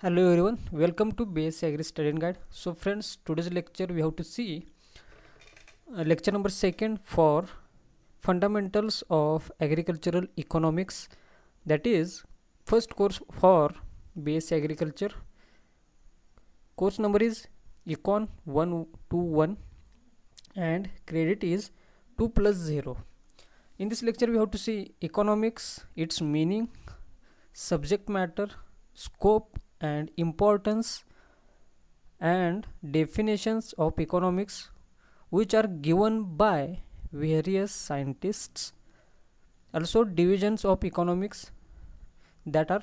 Hello everyone, welcome to BSc Agri Study and Guide. So friends, today's lecture we have to see lecture number second for fundamentals of agricultural economics. That is first course for BSc Agriculture. Course number is Econ 121 and credit is 2 plus 0. In this lecture we have to see economics, its meaning, subject matter, scope and importance and definitions of economics which are given by various scientists. Also divisions of economics that are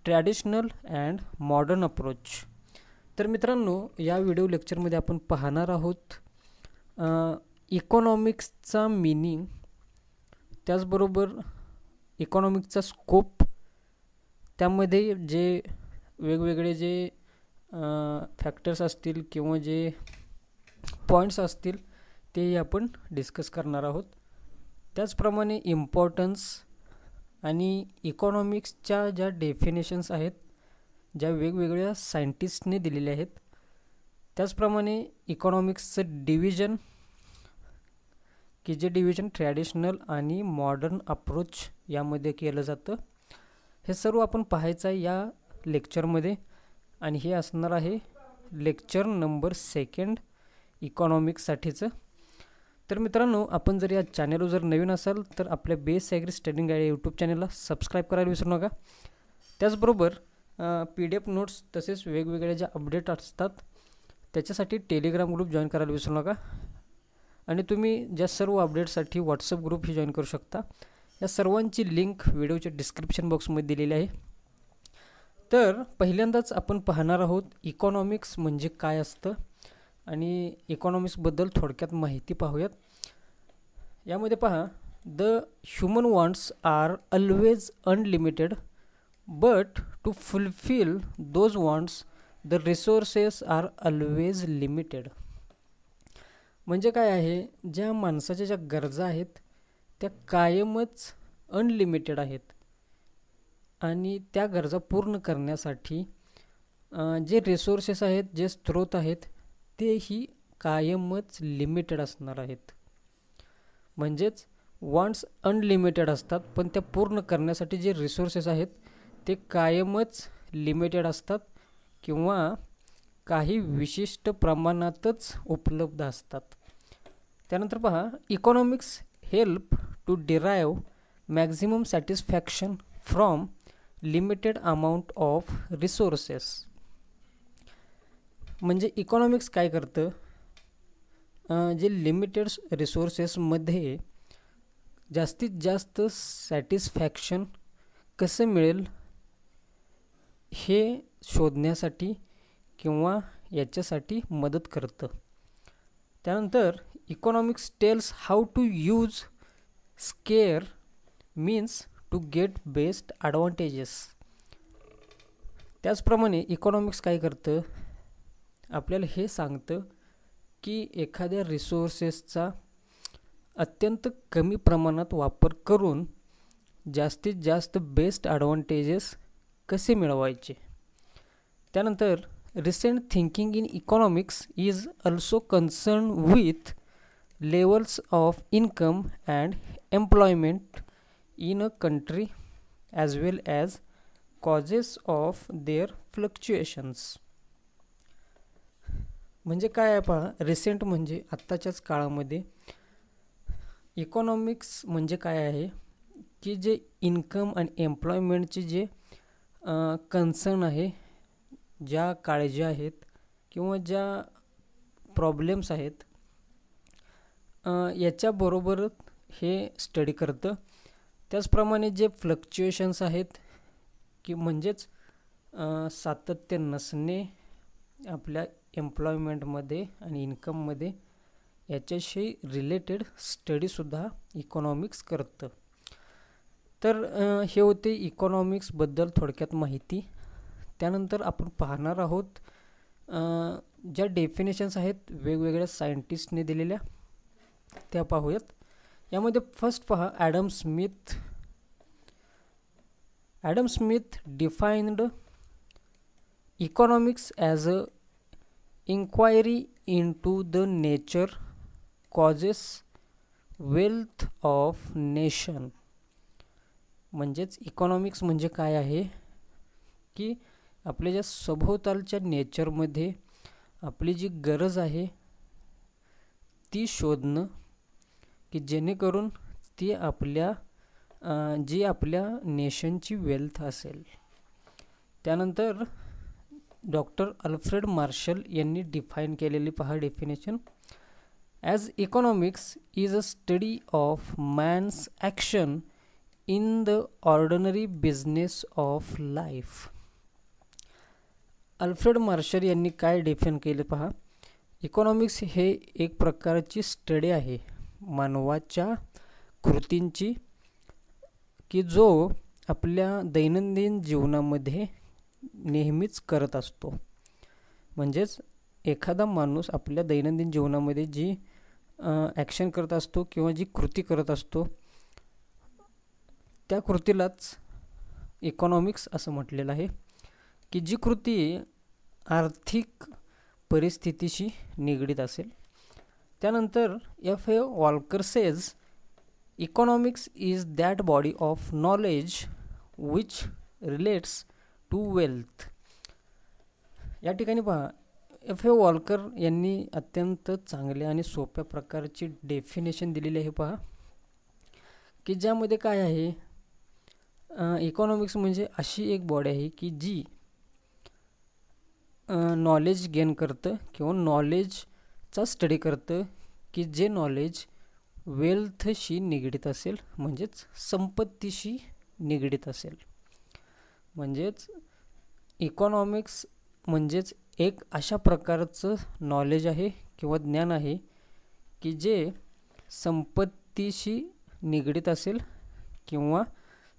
traditional and modern approach. तर मित्रांनो, या video लेक्चरमध्ये आपण पाहणार आहोत इकॉनॉमिक्सचा meaning, त्याचबरोबर इकॉनॉमिक्सचा scope, त्यामध्ये जे वेगवेगळे जे फॅक्टर्स असतील किंवा जे पॉईंट्स असतील तेही आपण डिस्कस करणार आहोत. त्याचप्रमाणे इम्पॉर्टन्स आणि इकॉनॉमिक्सच्या ज्या डेफिनेशन्स आहेत, ज्या वेगवेगळ्या सायंटिस्टने दिलेल्या आहेत, त्याचप्रमाणे इकॉनॉमिक्सचं डिव्हिजन की जे डिव्हिजन ट्रॅडिशनल आणि मॉडर्न अप्रोच यामध्ये केलं जातं, हे सर्व आपण पाहायचं आहे या लेक्चरमध्ये. आणि हे असणार आहे लेक्चर नंबर सेकंड इकॉनॉमिक्ससाठीचं. तर मित्रांनो, आपण जर या चॅनलवर जर नवीन असाल तर आपल्या base agri study guide YouTube चॅनलला सबस्क्राईब करायला विसरू नका. त्याचबरोबर PDF नोट्स तसेच वेगवेगळ्या ज्या अपडेट असतात त्याच्यासाठी टेलिग्राम ग्रुप जॉईन करायला विसरू नका. आणि तुम्ही ज्या सर्व अपडेटसाठी व्हॉट्सअप ग्रुपही जॉईन करू शकता. या सर्वांची लिंक व्हिडिओच्या डिस्क्रिप्शन बॉक्समध्ये दिलेली आहे. तर पहिल्यांदाच आपण पाहणार आहोत इकॉनॉमिक्स म्हणजे काय असतं आणि इकॉनॉमिक्सबद्दल थोडक्यात माहिती पाहूयात. यामध्ये पहा, the human wants are always unlimited but to fulfil those wants the resources are always limited. म्हणजे काय आहे, ज्या माणसाच्या ज्या गरजा आहेत त्या कायमच अनलिमिटेड आहेत आणि त्या गरजा पूर्ण करण्यासाठी जे रिसोर्सेस आहेत, जे स्रोत आहेत, तेही कायमच लिमिटेड असणार आहेत. म्हणजेच वॉन्ट्स अनलिमिटेड असतात पण त्या पूर्ण करण्यासाठी जे रिसोर्सेस आहेत ते कायमच लिमिटेड असतात किंवा काही विशिष्ट प्रमाणातच उपलब्ध असतात. त्यानंतर पहा, economics help to derive maximum satisfaction from limited amount of resources. म्हणजे इकॉनॉमिक्स काय करतं, जे लिमिटेड रिसोर्सेसमध्ये जास्तीत जास्त सॅटिस्फॅक्शन कसं मिळेल हे शोधण्यासाठी किंवा याच्यासाठी मदत करतं. त्यानंतर economics tells how to use scarce means to get best advantages. त्याचप्रमाणे इकॉनॉमिक्स काय करतं, आपल्याला हे सांगतं की एखाद्या रिसोर्सेसचा अत्यंत कमी प्रमाणात वापर करून जास्तीत जास्त बेस्ट ॲडव्हांटेजेस कसे मिळवायचे. त्यानंतर recent thinking in economics is also concern with levels of income and employment in a country as well as causes of their fluctuations. म्हणजे काय आहे पहा, रिसेंट म्हणजे आत्ताच्याच काळामध्ये, इकॉनॉमिक्स म्हणजे काय आहे की जे इन्कम आणि एम्प्लॉयमेंटचे जे कन्सर्न आहे, ज्या काळजी आहेत किंवा ज्या प्रॉब्लेम्स आहेत, याच्याबरोबर हे स्टडी करतं. त्याचप्रमाणे जे फ्लक्च्युएशन्स आहेत की म्हणजेच सातत्य नसणे आपल्या एम्प्लॉयमेंटमध्ये आणि इन्कममध्ये, याच्याशी रिलेटेड स्टडीसुद्धा इकॉनॉमिक्स करतं. तर हे होते इकॉनॉमिक्सबद्दल थोडक्यात माहिती. त्यानंतर आपण पाहणार आहोत ज्या डेफिनेशन्स आहेत वेगवेगळ्या सायंटिस्टने दिलेल्या, त्या पाहूयात. यामध्ये फर्स्ट पहा, Adam Smith defined economics as a inquiry into the nature causes wealth of nation. म्हणजेच इकॉनॉमिक्स म्हणजे काय आहे की आपल्या ज्या सभोवतालच्या नेचरमध्ये आपली जी गरज आहे ती शोधणं, की जेणेकरून ती जी आपल्या नेशनची वेल्थ असेल. त्यानंतर डॉक्टर अल्फ्रेड मार्शल यांनी डिफाईन केलेली पहा definition. As economics is a study of man's action in the ordinary business of life. Alfred Marshall यांनी काय डिफाईन केले पहा. इकॉनॉमिक्स हे एक प्रकारची स्टडी आहे मानवाच्या कृतींची, की जो आपल्या दैनंदिन जीवनामध्ये नेहमीच करत असतो. म्हणजेच एखादा माणूस आपल्या दैनंदिन जीवनामध्ये जी ॲक्शन करत असतो किंवा जी कृती करत असतो त्या कृतीलाच इकॉनॉमिक्स असं म्हटलेलं आहे, की जी कृती आर्थिक परिस्थितीशी निगडीत असेल. त्यानंतर F.A. Walker says economics is that body of knowledge which relates to wealth. या ठिकाणी पहा F.A. वॉल्कर यांनी अत्यंत चांगल्या आणि सोप्या प्रकारची डेफिनेशन दिलेली आहे पहा, की ज्यामध्ये काय आहे, इकॉनॉमिक्स म्हणजे अशी एक बॉडी आहे की जी नॉलेज गेन करतं किंवा नॉलेजचा स्टडी करतं, की जे नॉलेज वेल्थशी निगडीत असेल, म्हणजेच संपत्तीशी निगडीत असेल. म्हणजेच इकॉनॉमिक्स म्हणजेच एक अशा प्रकारचं नॉलेज आहे किंवा ज्ञान आहे की जे संपत्तीशी निगडीत असेल किंवा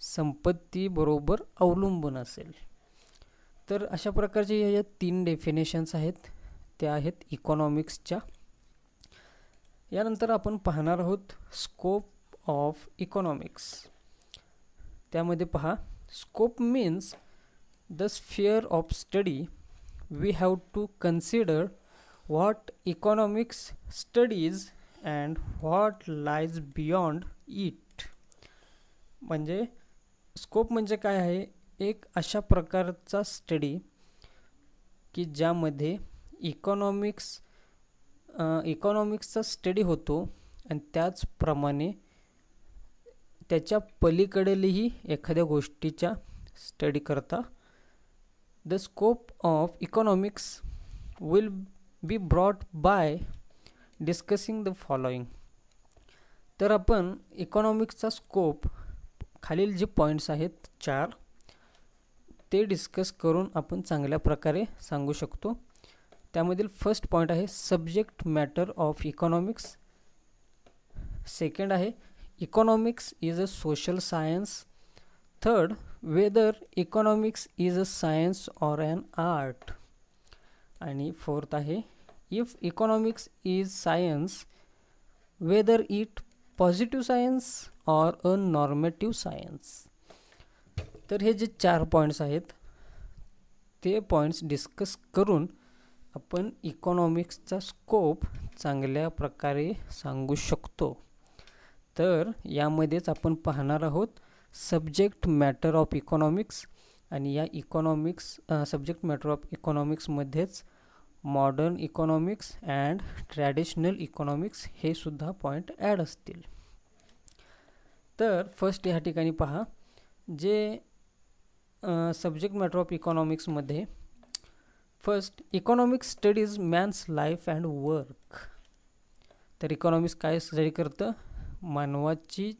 संपत्तीबरोबर अवलंबून असेल. तर अशा प्रकारचे या 3 डेफिनेशन्स आहेत, त्या आहेत इकॉनॉमिक्सच्या. यानंतर आपण पाहणार आहोत स्कोप ऑफ इकॉनॉमिक्स. त्यामध्ये पहा, scope means the sphere of study. We have to consider what economics studies and what lies beyond it. म्हणजे स्कोप म्हणजे काय आहे, एक अशा प्रकारचा स्टडी की ज्यामध्ये इकॉनॉमिक्सचा स्टडी होतो आणि त्याचप्रमाणे त्याच्या पलीकडेही एखाद्या गोष्टीच्या स्टडी करता. The scope of economics will be brought by discussing the following. तर आपण इकॉनॉमिक्सचा स्कोप खालील जे पॉईंट्स आहेत 4 ते डिस्कस करून आपण चांगल्या प्रकारे सांगू शकतो. त्यामधील फर्स्ट पॉईंट आहे subject matter of economics. Second आहे economics is a social science. Third, whether economics is a science or an art. आणि फोर्थ आहे if economics is science whether it positive science or a normative science. तर हे जे 4 points आहेत ते points discuss करून आपण इकॉनॉमिक्सचा स्कोप चांगल्या प्रकारे सांगू शकतो. तर यामध्येच आपण पाहणार आहोत सब्जेक्ट मॅटर ऑफ इकॉनॉमिक्स, आणि या सब्जेक्ट मॅटर ऑफ इकॉनॉमिक्समध्येच modern economics and traditional economics हे सुद्धा पॉईंट ॲड असतील. तर फर्स्ट ह्या ठिकाणी पहा, जे सब्जेक्ट मॅटर ऑफ इकॉनॉमिक्समध्ये first economics studies man's life and work. तर इकॉनॉमिक्स काय स्टडी करतं, मानवाची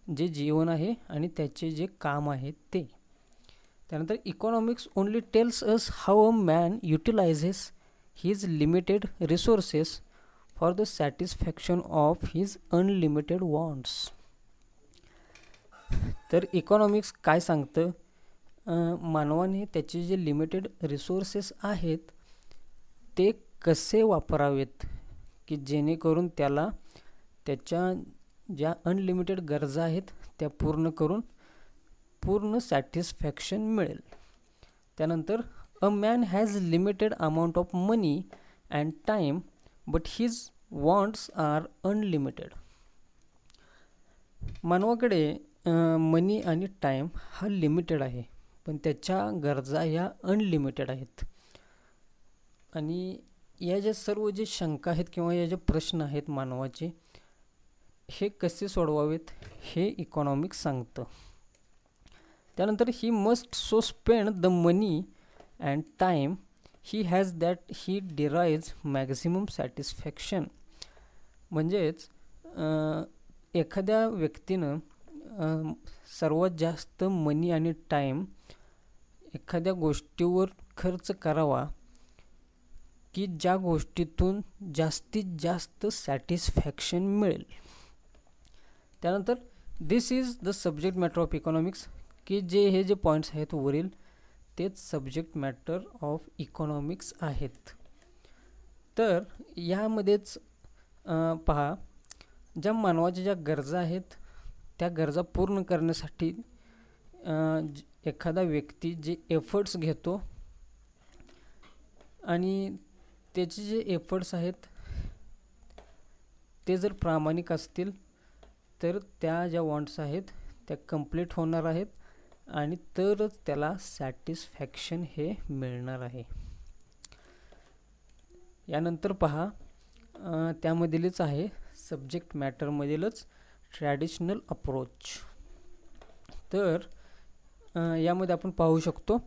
जे जीवन आहे आणि त्याचे जे काम आहे ते. त्यानंतर economics only tells us how a man utilises his limited resources for the satisfaction of his unlimited wants. तर इकॉनॉमिक्स काय सांगतं, मानवाने त्याचे जे लिमिटेड रिसोर्सेस आहेत ते कसे वापरावेत, की जेणेकरून त्याला त्याच्या ज्या अनलिमिटेड गरजा आहेत त्या पूर्ण करून पूर्ण सॅटिस्फॅक्शन मिळेल. त्यानंतर A man has limited amount of money and time, but his wants are unlimited. मानवाकडे मनी आणि टाईम हा लिमिटेड आहे, पण त्याच्या गरजा ह्या अनलिमिटेड आहेत. आणि या ज्या सर्व जे शंका आहेत किंवा या जे प्रश्न आहेत मानवाचे, हे कसे सोडवावेत हे इकॉनॉमिक्स सांगतं. त्यानंतर he must so spend the money and time he has that he derives maximum satisfaction. म्हणजेच एखाद्या व्यक्तीनं सर्वात जास्त मनी आणि टाईम एखाद्या गोष्टीवर खर्च करावा की ज्या गोष्टीतून जास्तीत जास्त सॅटिस्फॅक्शन मिळेल. त्यानंतर this is the subject matter of economics, की हे जे पॉईंट्स आहेत वरील तेच सब्जेक्ट मॅटर ऑफ इकॉनॉमिक्स आहेत. तर यामध्येच पहा, ज्या मानवाच्या ज्या गरजा आहेत त्या गरजा पूर्ण करण्यासाठी एखादा व्यक्ती जे एफर्ट्स घेतो आणि त्याचे जे एफर्ट्स आहेत ते जर प्रामाणिक असतील तर त्या ज्या वॉन्ट्स आहेत त्या कंप्लीट होणार आहेत आणि तरच त्याला सॅटिस्फॅक्शन हे मिळणार आहे. यानंतर पहा, त्यामधीलच आहे सब्जेक्ट मॅटरमधीलच ट्रॅडिशनल अप्रोच. तर यामध्ये आपण पाहू शकतो,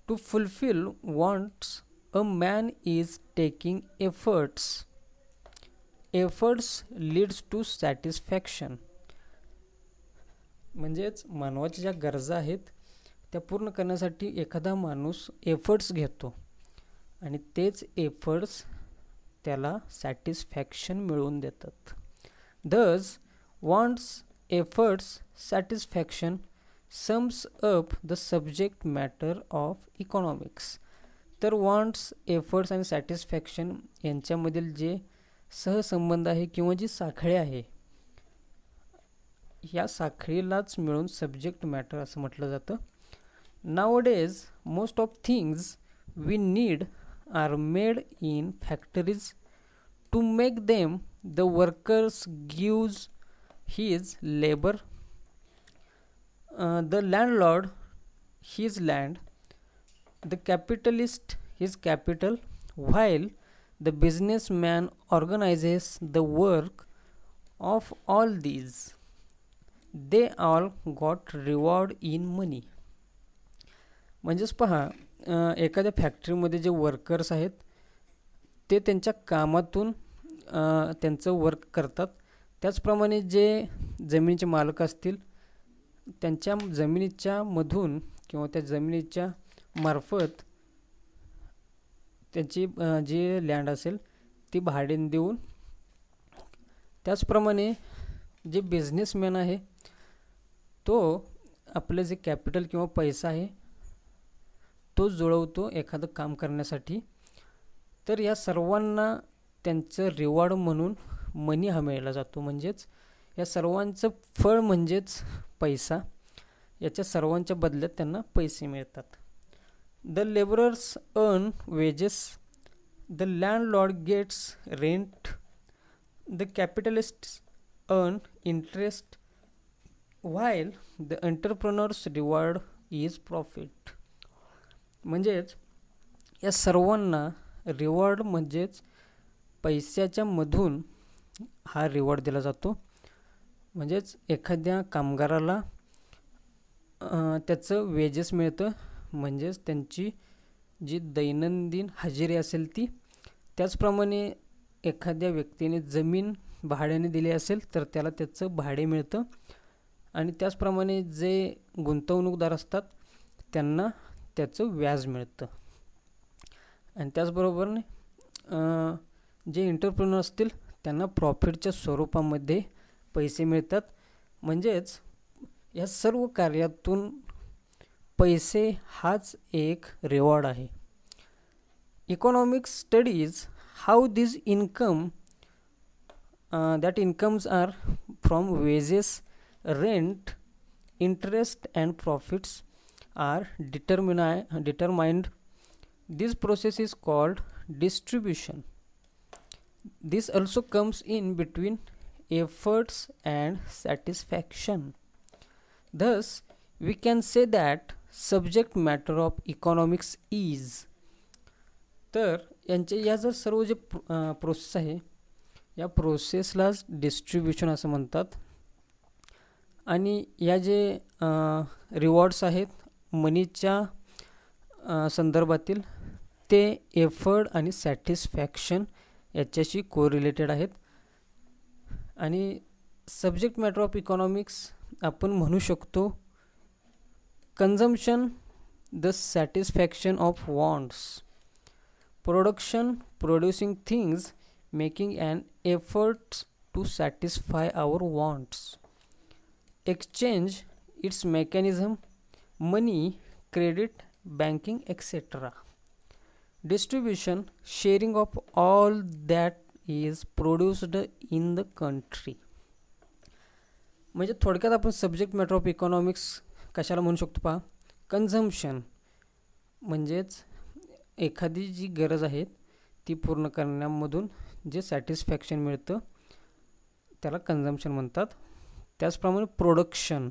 to fulfil wants a man is taking efforts. Efforts leads to satisfaction. म्हणजेच मानवाच्या ज्या गरजा आहेत त्या पूर्ण करण्यासाठी एखादा माणूस एफर्ट्स घेतो आणि तेच एफर्ट्स त्याला सॅटिस्फॅक्शन मिळवून देतात. Thus, wants, efforts, satisfaction sums up the subject matter of economics. तर wants, efforts आणि satisfaction यांच्यामधील जे सहसंबंध आहे किंवा जी साखळी आहे, या साखळीलाच मिळून सब्जेक्ट मॅटर असं म्हटलं जातं. Nowadays, most of things we need are made in factories. To make them, the workers gives his labor, the landlord his land, the capitalist his capital, while the businessman organizes the work of all these. They all got reward in money. म्हणजेच पहा, एखाद्या फॅक्टरीमध्ये जे workers आहेत ते त्यांच्या कामातून त्यांचं वर्क करतात. त्याचप्रमाणे जे जमिनीचे मालक असतील त्यांच्या जमिनीच्या मधून किंवा त्या जमिनीच्या मार्फत त्यांची जी लँड असेल ती भाड्याने देऊन, त्याचप्रमाणे जे बिझनेसमॅन आहे तो आपलं जे कॅपिटल किंवा पैसा आहे तो जुळवतो एखादं काम करण्यासाठी. तर या सर्वांना त्यांचं रिवॉर्ड म्हणून मनी हा मिळाला जातो. म्हणजेच या सर्वांचं फळ म्हणजेच पैसा. याच्या सर्वांच्या बदल्यात त्यांना पैसे मिळतात. The labourers earn wages, the landlord gets rent, the capitalists earn interest, while the entrepreneur's reward is profit. म्हणजेच या सर्वांना रिवॉर्ड म्हणजेच पैशाच्या मधून हा रिवॉर्ड दिला जातो. म्हणजेच एखाद्या कामगाराला त्याचं वेजेस मिळतं, म्हणजेच त्यांची जी दैनंदिन हजेरी असेल ती. त्याचप्रमाणे एखाद्या व्यक्तीने जमीन भाड्याने दिली असेल तर त्याला त्याचं भाडे मिळतं. आणि त्याचप्रमाणे जे गुंतवणूकदार असतात त्यांना त्याचं व्याज मिळतं. आणि त्याचबरोबर जे एंटरप्रेनर असतील त्यांना प्रॉफिटच्या स्वरूपामध्ये पैसे मिळतात. म्हणजेच या सर्व कार्यातून पैसे हाच एक रिवॉर्ड आहे. Economics studies how this income that incomes are from wages, rent, interest and profits are determined This process is called distribution. This also comes in between efforts and satisfaction. Thus, we can say that subject matter of economics is. तर यांचे या जर सर्व जे process आहे या प्रोसेसलाच distribution असं म्हणतात. आणि या जे रिवॉर्ड्स आहेत मनीच्या संदर्भातील ते एफर्ट आणि सॅटिस्फॅक्शन याच्याशी कोरिलेटेड आहेत. आणि सब्जेक्ट मॅटर ऑफ इकॉनॉमिक्स आपण म्हणू शकतो consumption, the satisfaction of wants, production, producing things, making an efforts to satisfy our wants, exchange, its mechanism, money, credit, banking etcetera, distribution, sharing of all that is produced in the country. म्हणजे थोडक्यात आपण subject matter of economics कशाला म्हणू शकतो पहा, consumption म्हणजेच एखादी जी गरज आहे ती पूर्ण करण्यामधून जे सॅटिस्फॅक्शन मिळतं त्याला कन्झम्पशन म्हणतात. त्याचप्रमाणे प्रोडक्शन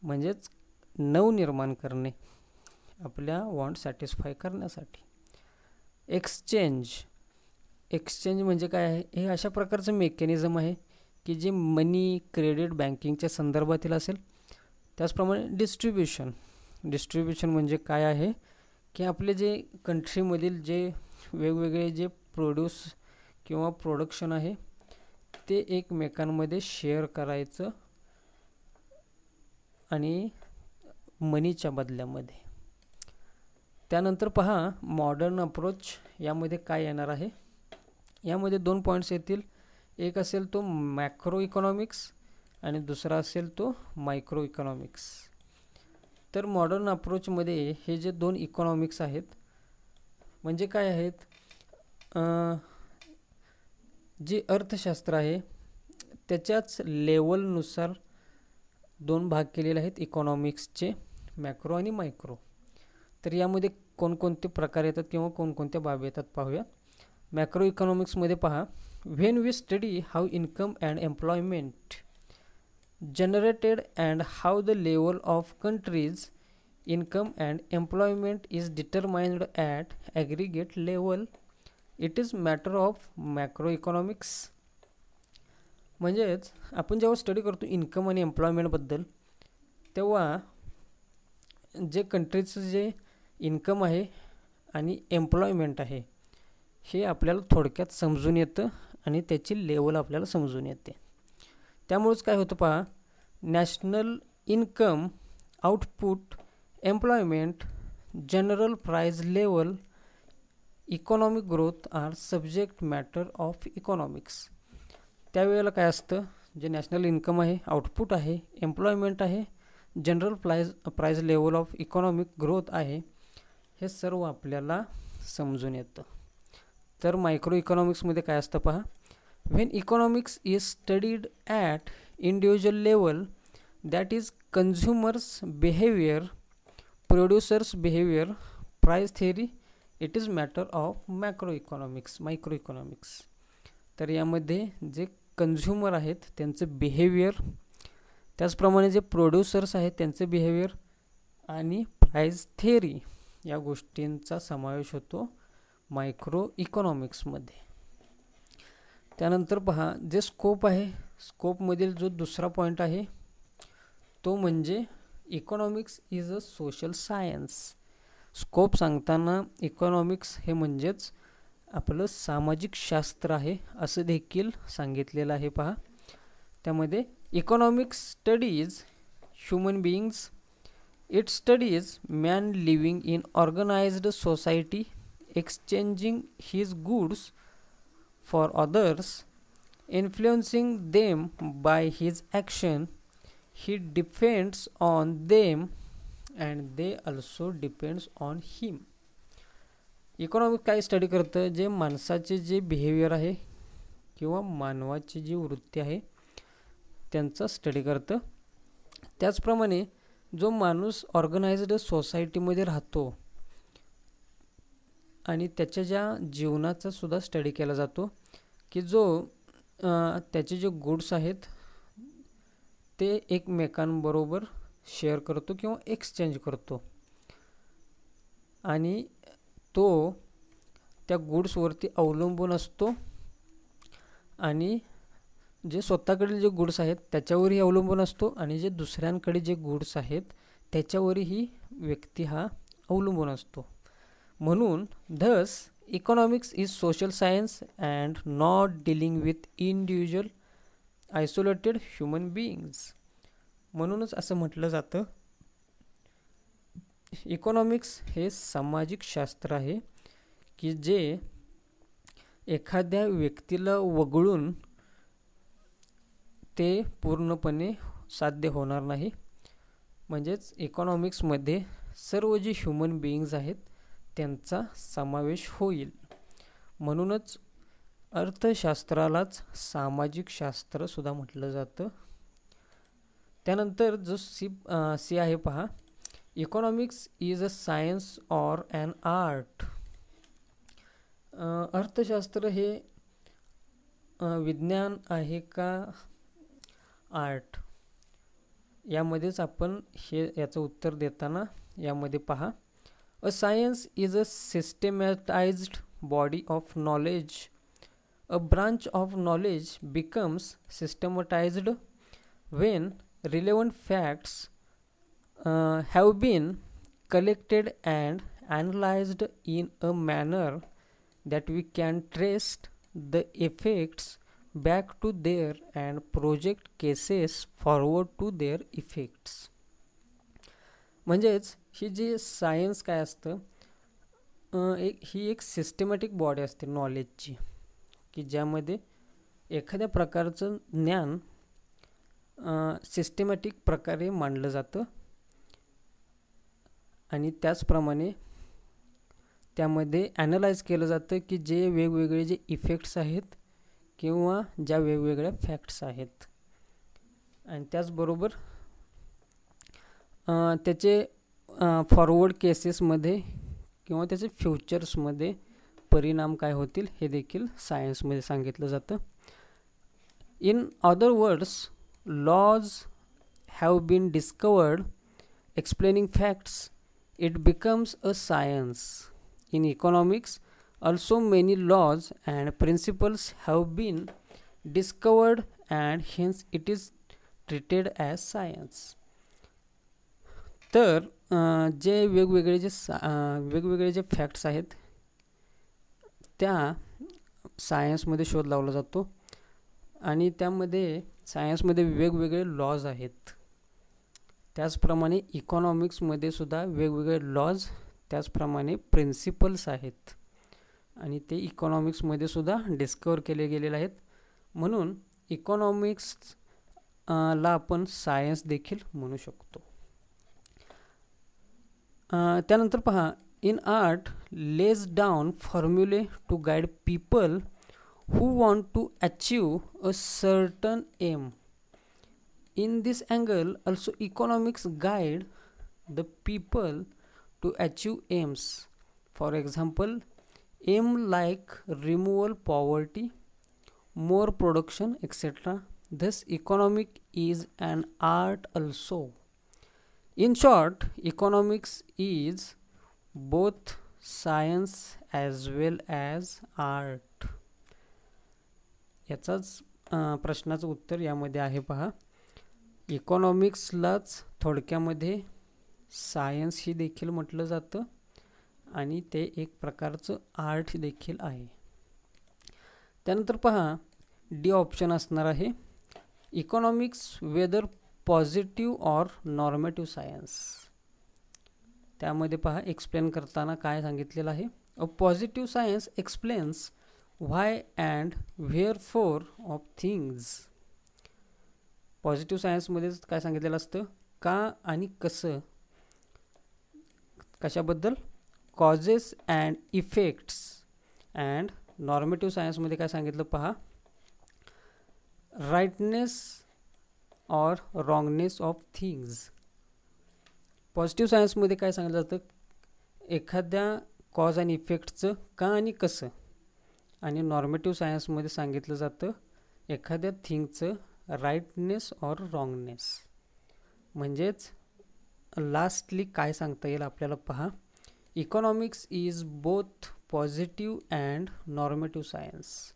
म्हणजेच नवनिर्माण करणे आपल्या वॉन्ट सॅटिस्फाय करण्यासाठी. एक्सचेंज, एक्सचेंज म्हणजे काय आहे, हे अशा प्रकारचं मेकॅनिझम आहे की जे मनी, क्रेडिट, बँकिंगच्या संदर्भातील असेल. त्याचप्रमाणे डिस्ट्रीब्युशन, डिस्ट्रीब्युशन म्हणजे काय आहे की आपले जे कंट्रीमधील जे वेगवेगळे जे प्रोड्यूस किंवा प्रोडक्शन आहे ते एकमेकांमध्ये शेअर करायचं आणि मनीच्या बदल्यामध्ये. त्यानंतर पहा मॉडर्न अप्रोच यामध्ये काय येणार आहे. यामध्ये 2 पॉईंट्स येतील. एक असेल तो मॅक्रो इकॉनॉमिक्स आणि दुसरा असेल तो मायक्रो इकॉनॉमिक्स. तर मॉडर्न अप्रोचमध्ये हे जे 2 इकॉनॉमिक्स आहेत म्हणजे काय आहेत, जे अर्थशास्त्र आहे त्याच्याच लेवलनुसार 2 भाग केलेले आहेत इकॉनॉमिक्सचे, मॅक्रो आणि मायक्रो. तर यामध्ये कोणकोणते प्रकार येतात किंवा कोणकोणत्या बाबी येतात पाहूया. मॅक्रो इकॉनॉमिक्समध्ये पहा, when we study how income and employment generated and how the level of countries income and employment is determined at aggregate level, it is matter of macroeconomics. म्हणजेच आपण जेव्हा स्टडी करतो इन्कम आणि एम्प्लॉयमेंटबद्दल तेव्हा जे कंट्रीचं जे इन्कम आहे आणि एम्प्लॉयमेंट आहे हे आपल्याला थोडक्यात समजून येतं आणि त्याची लेवल आपल्याला समजून येते. त्यामुळेच काय होतं पहा, national income, output, employment, general price level, economic growth are subject matter of economics. त्यावेळेला काय असतं, जे नॅशनल इन्कम आहे, आउटपुट आहे, एम्प्लॉयमेंट आहे, general price level of economic growth आहे, हे सर्व आपल्याला समजून येतं. तर मायक्रो इकॉनॉमिक्समध्ये काय असतं पहा, when economics is studied at individual level, that is consumers behavior, producers behavior, price theory, it is matter of macroeconomics, microeconomics. तर यामध्ये जे कंझ्युमर आहेत त्यांचं बिहेवियर, त्याचप्रमाणे जे प्रोड्युसर्स आहेत त्यांचं बिहेवियर आणि प्राइस थेअरी या गोष्टींचा समावेश होतो मायक्रो इकॉनॉमिक्समध्ये. त्यानंतर पहा, जे स्कोप आहे, स्कोपमधील जो दुसरा पॉईंट आहे तो म्हणजे economics is a social science. Scope सांगताना इकॉनॉमिक्स हे म्हणजेच आपलं सामाजिक शास्त्र आहे असं देखील सांगितलेलं आहे पहा. त्यामध्ये economics studies human beings, it studies man living in organised society, exchanging his goods for others, influencing them by his action, he depends on them and they also depends on him. Economic काय study करतं, जे माणसाचे जे behaviour आहे किंवा मानवाची जी वृत्ती आहे त्यांचा स्टडी करतं. त्याचप्रमाणे जो माणूस ऑर्गनाइज्ड सोसायटीमध्ये राहतो आणि त्याच्या ज्या जीवनाचा सुद्धा स्टडी केला जातो, की जो त्याचे जे गुड्स आहेत ते एकमेकांबरोबर शेअर करतो किंवा एक्सचेंज करतो आणि तो त्या गुड्सवरती अवलंबून असतो आणि जे स्वतःकडील जे गुड्स आहेत त्याच्यावरही अवलंबून असतो आणि जे दुसऱ्यांकडे जे गुड्स आहेत त्याच्यावरही व्यक्ती हा अवलंबून असतो. म्हणून Dhas economics is social science and not dealing with individual isolated human beings. म्हणूनच असं म्हटलं जातं इकॉनॉमिक्स हे सामाजिक शास्त्र आहे की जे एखाद्या व्यक्तीला वगळून ते पूर्णपणे साध्य होणार नाही. म्हणजेच इकॉनॉमिक्समध्ये सर्व जे ह्युमन बीइंग्ज आहेत त्यांचा समावेश होईल. म्हणूनच अर्थशास्त्रालाच सामाजिक शास्त्र सुद्धा म्हटलं जातं. त्यानंतर जो सी आहे पहा, economics is a science or an art. अर्थशास्त्र हे विज्ञान आहे का आर्ट, यामध्येच आपण याचं उत्तर देताना यामध्ये पहा, a science is a systematised body of knowledge. A branch of knowledge becomes systematised when relevant facts have been collected and analyzed in a manner that we can trace the effects back to their and project cases forward to their effects. म्हणजेच ही जी science काय असतं, ही एक systematic body असते नॉलेजची, की ज्यामध्ये एखाद्या प्रकारचं ज्ञान सिस्टमॅटिक प्रकारे मांडलं जातं आणि त्याचप्रमाणे त्यामध्ये ॲनलाइज केलं जातं की जे वेगवेगळे जे इफेक्ट्स आहेत किंवा ज्या वेगवेगळ्या फॅक्ट्स आहेत आणि त्याचबरोबर त्याचे फॉरवर्ड केसेसमध्ये किंवा त्याचे फ्युचर्समध्ये परिणाम काय होतील हे देखील सायन्समध्ये सांगितलं जातं. In other words, laws have been discovered explaining facts. It becomes a science. In economics also many laws and principles have been discovered and hence it is treated as science. तर जे वेगवेगळे जे फॅक्ट्स आहेत त्या सायन्समध्ये शोध लावला जातो आणि त्यामध्ये सायन्समध्ये वेगवेगळे लॉज आहेत. त्याचप्रमाणे इकॉनॉमिक्समध्ये सुद्धा वेगवेगळे लॉज त्याचप्रमाणे प्रिन्सिपल्स आहेत आणि ते इकॉनॉमिक्समध्ये सुद्धा डिस्कवर केले गेलेले आहेत. म्हणून इकॉनॉमिक्स ला आपण सायन्स देखील म्हणू शकतो. त्यानंतर पहा, an art lays down formulae to guide people who want to achieve a certain aim. In this angle also economics guide the people to achieve aims. For example, aim like removal poverty, more production, etc. Thus economic is an art also. In short, economics is both science as well as art. याचाच प्रश्नाचं उत्तर यामध्ये आहे पहा, इकॉनॉमिक्सलाच थोडक्यामध्ये science ही देखील म्हटलं जातं आणि ते एक प्रकारचं आर्ट देखील आहे. त्यानंतर पहा, डी ऑप्शन असणार आहे, economics whether positive or normative science. त्यामध्ये पहा एक्सप्लेन करताना काय सांगितलेलं आहे, a positive science explains why and wherefore of things. Positive सायन्समध्येच काय सांगितलेलं असतं, का आणि कसं, कशाबद्दल, causes and effects. And normative सायन्समध्ये काय सांगितलं पहा, rightness or wrongness of things. Positive सायन्समध्ये काय सांगितलं जातं, एखाद्या कॉज अँड इफेक्टचं का आणि कसं. आणि नॉर्मेटिव्ह सायन्समध्ये सांगितलं जातं एखाद्या थिंगचं राईटनेस ऑर रॉंगनेस. म्हणजेच लास्टली काय सांगता येईल आपल्याला पहा. Economics is both positive and नॉर्मेटिव्ह science.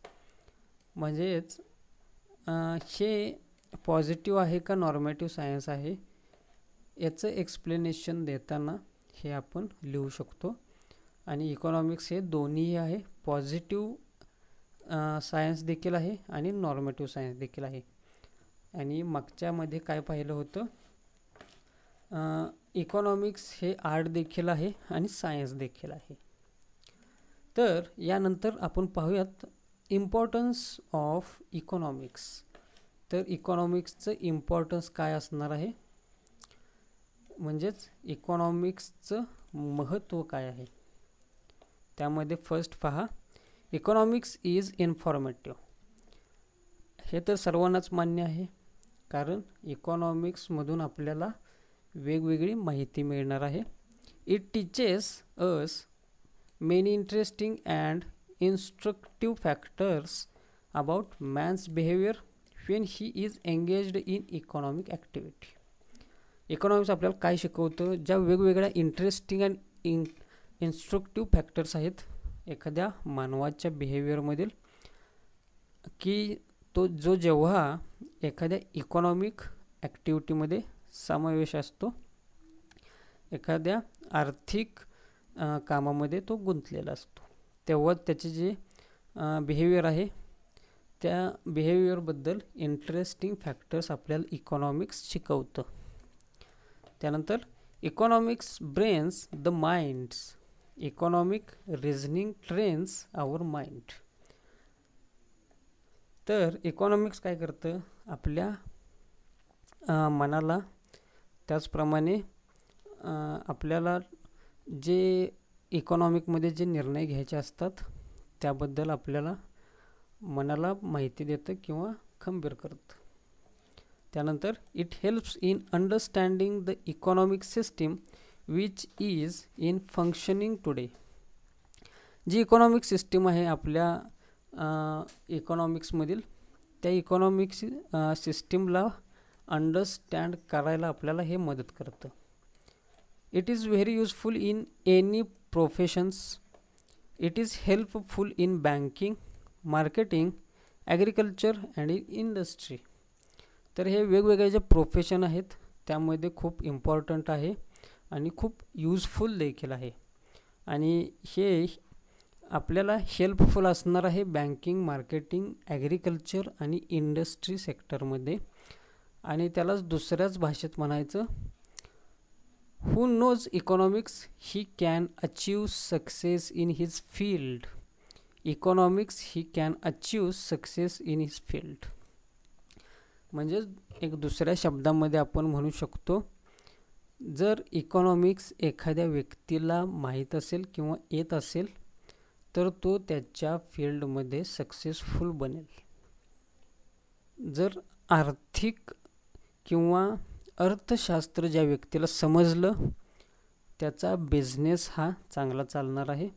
म्हणजेच हे पॉझिटिव्ह आहे का नॉर्मेटिव्ह सायन्स आहे याचं एक्सप्लेनेशन देताना हे आपण लिहू शकतो. आणि इकॉनॉमिक्स हे दोन्हीही आहे, पॉझिटिव्ह सायन्स देखील आहे आणि नॉर्मेटिव्ह सायन्स देखील आहे. आणि मागच्यामध्ये काय पाहिलं होतं, इकॉनॉमिक्स हे आर्ट देखील आहे आणि सायन्स देखील आहे. तर यानंतर आपण पाहूयात इम्पॉर्टन्स ऑफ इकॉनॉमिक्स. तर इकॉनॉमिक्सचं इम्पॉर्टन्स काय असणार आहे, म्हणजेच इकॉनॉमिक्सचं महत्त्व काय आहे. त्यामध्ये फर्स्ट पहा, इकॉनॉमिक्स इज इन्फॉर्मेटिव्ह. हे तर सर्वांनाच मान्य आहे, कारण इकॉनॉमिक्समधून आपल्याला वेगवेगळी माहिती मिळणार आहे. It teaches us many interesting and instructive factors about man's behaviour when he is engaged in economic activity. Economics आपल्याला काय शिकवतं, ज्या वेगवेगळ्या इंटरेस्टिंग अँड इन्स्ट्रक्टिव्ह फॅक्टर्स आहेत एखाद्या मानवाच्या बिहेवियरमधील, की तो जेव्हा एखाद्या इकॉनॉमिक ॲक्टिव्हिटीमध्ये समावेश असतो, एखाद्या आर्थिक कामामध्ये तो गुंतलेला असतो, तेव्हा त्याचे जे बिहेवियर आहे त्या बिहेवियरबद्दल इंटरेस्टिंग फॅक्टर्स आपल्याला इकॉनॉमिक्स शिकवतं. त्यानंतर economics brains the minds. Economic reasoning trains our mind. तर इकॉनॉमिक्स काय करतं, आपल्या मनाला, त्याचप्रमाणे आपल्याला जे इकॉनॉमिकमध्ये जे निर्णय घ्यायचे असतात त्याबद्दल आपल्याला मनाला माहिती देतं किंवा खंबीर करतं. त्यानंतर it helps in understanding the economic system which is in functioning today. जी इकॉनॉमिक सिस्टीम आहे आपल्या इकॉनॉमिक्समधील, त्या इकॉनॉमिक्स सिस्टीमला अंडरस्टँड करायला आपल्याला हे मदत करतं. It is very useful in any professions. It is helpful in banking, marketing, agriculture and industry. तर हे वेगवेगळे जे प्रोफेशन आहेत त्यामध्ये खूप इम्पॉर्टंट आहे आणि खूप यूजफुल देखील आहे. आणि हे आपल्याला हेल्पफुल असणार आहे बँकिंग, मार्केटिंग, ॲग्रिकल्चर आणि इंडस्ट्री सेक्टरमध्ये. आणि त्यालाच दुसऱ्याच भाषेत म्हणायचं, who knows economics he can achieve success in his field. Economics he can achieve success in his field. म्हणजे एक दुसऱ्या शब्दामध्ये आपण म्हणू शकतो, जर इकॉनॉमिक्स एखाद्या व्यक्तीला माहीत असेल किंवा येत असेल तर तो त्याच्या फील्डमध्ये सक्सेसफुल बनेल. जर आर्थिक किंवा अर्थशास्त्र ज्या व्यक्तीला समजलं त्याचा बिझनेस हा चांगला चालणार आहे,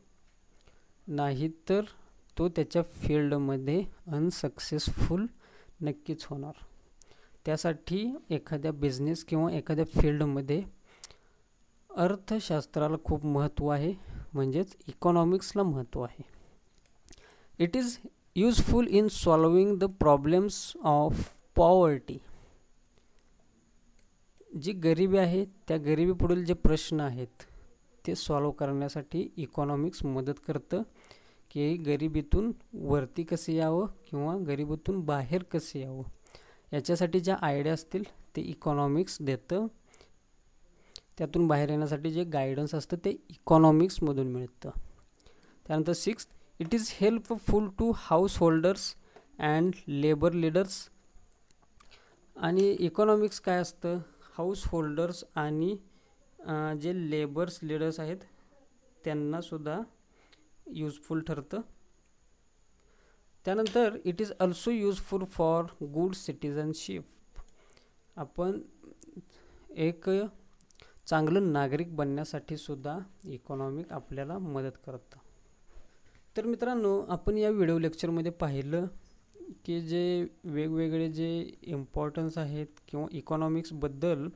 नाहीतर तो त्याच्या फील्डमध्ये अनसक्सेसफुल नक्कीच होणार. त्यासाठी एखाद्या बिझनेस किंवा एखाद्या फील्डमध्ये अर्थशास्त्राला खूप महत्त्व आहे, म्हणजेच इकॉनॉमिक्सला महत्त्व आहे. It is useful in solving the problems of poverty. जी गरिबी आहे त्या गरिबी पुढील जे प्रश्न आहेत ते सॉल्व करण्यासाठी इकॉनॉमिक्स मदत करतं, की गरिबीतून वरती कसे यावं किंवा गरिबीतून बाहेर कसे यावं, याच्यासाठी ज्या आयडिया असतील ते इकॉनॉमिक्स देतं. त्यातून बाहेर येण्यासाठी जे गायडन्स असतं ते इकॉनॉमिक्समधून मिळतं. त्यानंतर 6, it is helpful to householders and labour leaders. आणि इकॉनॉमिक्स काय असतं, हाऊस होल्डर्स आणि जे लेबर्स लीडर्स आहेत त्यांनासुद्धा यूजफुल ठरतं. त्यानंतर it is also useful for good citizenship. आपण एक चांगलं नागरिक बनण्यासाठी सुद्धा इकॉनॉमिक आपल्याला मदत करतं. तर मित्रांनो, आपण या व्हिडिओ लेक्चरमध्ये पाहिलं की जे वेगवेगळे जे इम्पॉर्टन्स आहेत किंवा इकॉनॉमिक्सबद्दल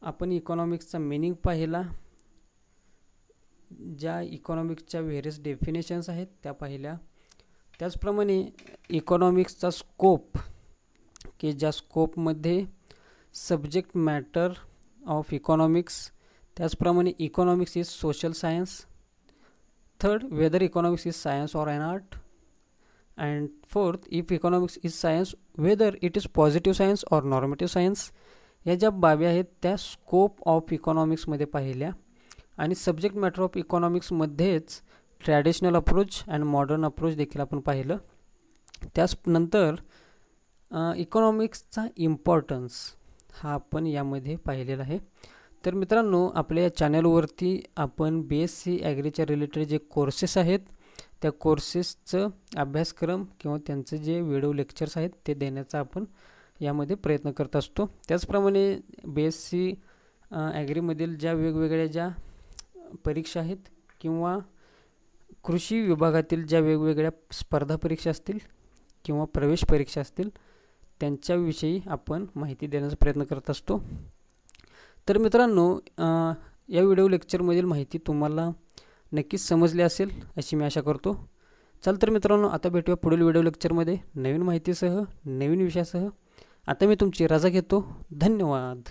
आपण इकॉनॉमिक्सचा मीनिंग पाहिला, ज्या इकॉनॉमिक्सच्या व्हेरियस डेफिनेशन्स आहेत त्या पाहिल्या. त्याचप्रमाणे इकॉनॉमिक्सचा स्कोप की ज्या स्कोपमध्ये सब्जेक्ट मॅटर ऑफ इकॉनॉमिक्स, त्याचप्रमाणे economics is social science. Third, whether economics is science or an art. And fourth, if economics is science whether it is positive science or normative science. या ज्या बाबी आहेत त्या scope of इकॉनॉमिक्समध्ये पाहिल्या. आणि subject matter of इकॉनॉमिक्समध्येच traditional approach and modern approach देखील आपण पाहिलं. त्यानंतर इकॉनॉमिक्सचा इम्पॉर्टन्स हा आपण यामध्ये पाहिलेला आहे. तर मित्रांनो, आपल्या या चॅनलवरती आपण BSc ॲग्रीच्या रिलेटेड जे कोर्सेस आहेत त्या कोर्सेसचं अभ्यासक्रम किंवा त्यांचे जे व्हिडिओ लेक्चर्स आहेत ते देण्याचा आपण यामध्ये प्रयत्न करत असतो. त्याचप्रमाणे BSc ॲग्रीमधील ज्या वेगवेगळ्या ज्या परीक्षा आहेत किंवा कृषी विभागातील ज्या वेगवेगळ्या स्पर्धा परीक्षा असतील किंवा प्रवेश परीक्षा असतील त्यांच्याविषयी आपण माहिती देण्याचा प्रयत्न करत असतो. तर मित्रांनो, या व्हिडिओ लेक्चरमधील माहिती तुम्हाला नक्कीच समजली असेल अशी मी आशा करतो. चल तर मित्रांनो, आता भेटूया पुढील व्हिडिओ लेक्चरमध्ये नवीन माहितीसह, नवीन विषयासह. आता मी तुमची रजा घेतो. धन्यवाद.